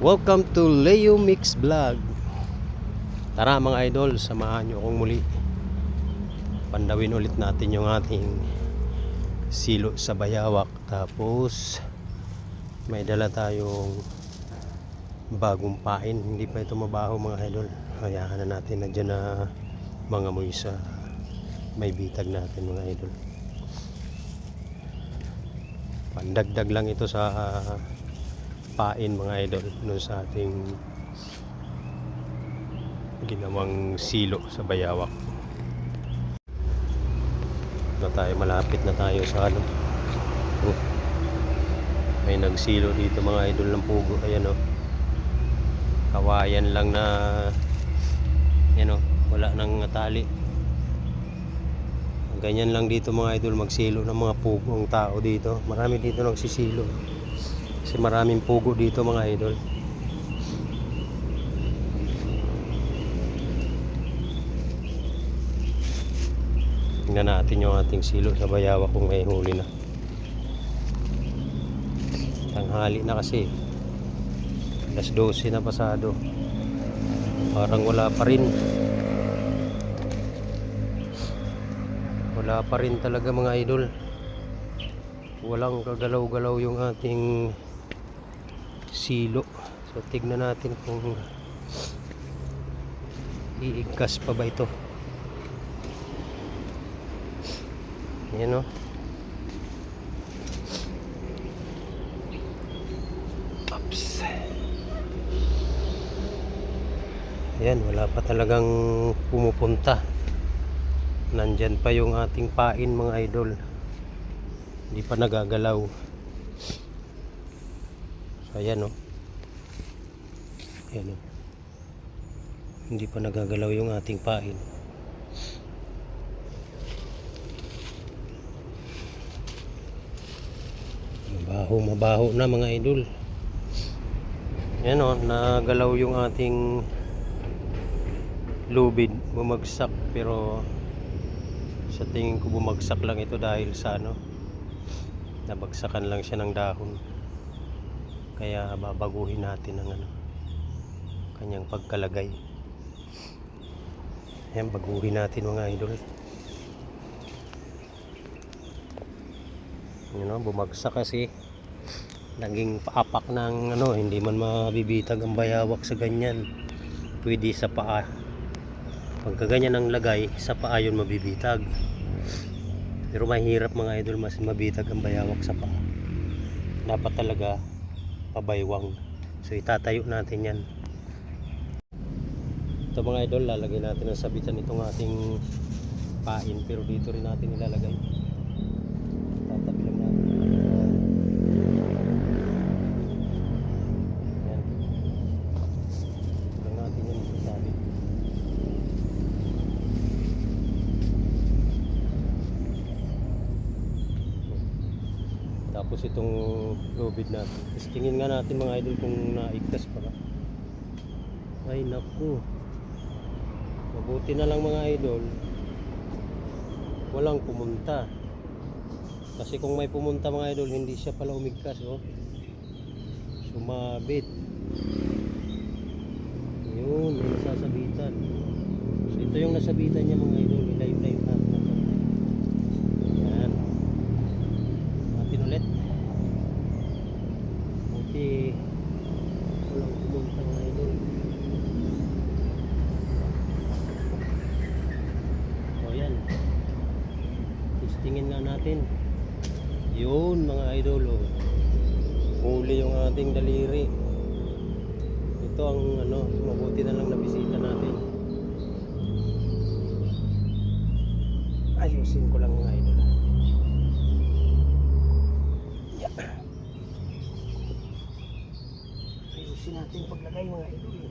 Welcome to Leo Mix Vlog. Tara mga idol, samahan nyo akong muli. Pandawin ulit natin yung ating silo sa bayawak. Tapos may dala tayong bagong pain. Hindi pa ito mabaho mga idol. Hayaan na natin, nandiyan na mga amoy sa may bitag natin mga idol. Pandagdag lang ito sa pain mga idol no, sa ating ginawang silo sa bayawak. Malapit na tayo sa ano. May nagsilo dito mga idol ng pugo. Ayan o, kawayan lang na yan o, wala nang tali. Ganyan lang dito mga idol magsilo ng mga pugo ang tao dito. Marami dito nagsisilo kasi maraming pugo dito mga idol. Tingnan natin yung ating silo sa bayawak kung may huli na. Tanghali na kasi, alas 12 na pasado, parang wala pa rin talaga mga idol. Walang kagalaw-galaw yung ating silo. So tignan natin kung iigkas pa ba ito. Yan o. Oops. Yan, wala pa talagang pumupunta. Nandyan pa yung ating pain mga idol. Hindi pa nagagalaw. So ayan o. Ayan o. Hindi pa nagagalaw yung ating pain. Mabaho na mga idol. Ayan o, nagalaw yung ating lubid. Bumagsak, pero sa tingin ko bumagsak lang ito dahil sa ano, nabagsakan lang siya ng dahon. Kaya babaguhin natin ang ano, kanyang pagkalagay. Ayan, baguhin natin mga idol. You know, bumagsak kasi naging paapak ng ano, hindi man mabibitag ang bayawak sa ganyan. Pwede sa paa. Pagka ganyan ang lagay, sa paa yun mabibitag. Pero mahirap mga idol, mas mabitag ang bayawak sa paa. Dapat talaga pabaywang. So itatayo natin yan. Ito mga idol, lalagay natin ang sabitan itong ating pain, pero dito rin natin ilalagay. Tatabi lang natin. Yan. Lang natin yan dito sa atin. Tapos itong lubid natin. Tingin nga natin mga idol kung naigtas pa. Ay naku. Mabuti na lang mga idol, walang pumunta. Kasi kung may pumunta mga idol, hindi siya pala umigkas oh. Sumabit. Yun, yung nasasabitan. So ito yung nasabitan niya mga idol. Live natin. Yan. Natin ulit. Okay. Walang pumunta mga idol. O yan. Testingin nga natin. Yun mga idol oh. Huli yung ating daliri. Ito ang ano, mabuti na lang nabisita natin. Ayusin ko lang mga idol. Yeah. Ayusin natin paglagay mga idol.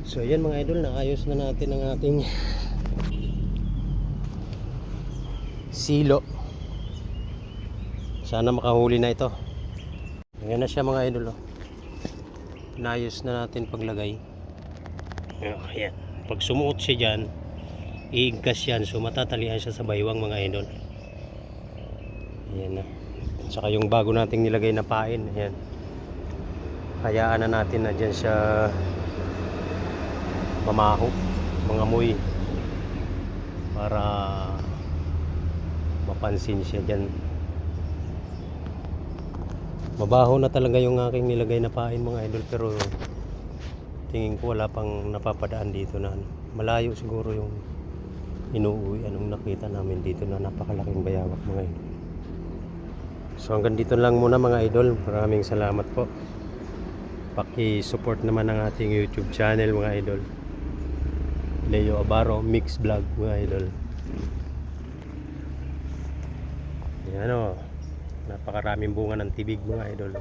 So ayan mga idol, naayos na natin ang ating silo. Sana makahuli na ito. Ayan na siya mga idol. Naayos na natin paglagay. Ayan. Pag sumuot siya dyan, iigkas yan. So matatalian siya sa baywang mga idol. Ayan na. Saka yung bago nating nilagay na pain. Ayan. Hayaan na natin na dyan siya mamaho, mangamoy, para mapansin siya dyan. Mabaho na talaga yung aking nilagay na pain mga idol, pero tingin ko wala pang napapadaan dito na malayo siguro yung inuuwi. Anong nakita namin dito na napakalaking bayawak mga idol. So hanggang dito lang muna mga idol. Maraming salamat po. Paki-support naman ang ating YouTube channel mga idol. Leo Abaro Mix Vlog mga idol. Ayan o. Napakaraming bunga ng tibig mga idol.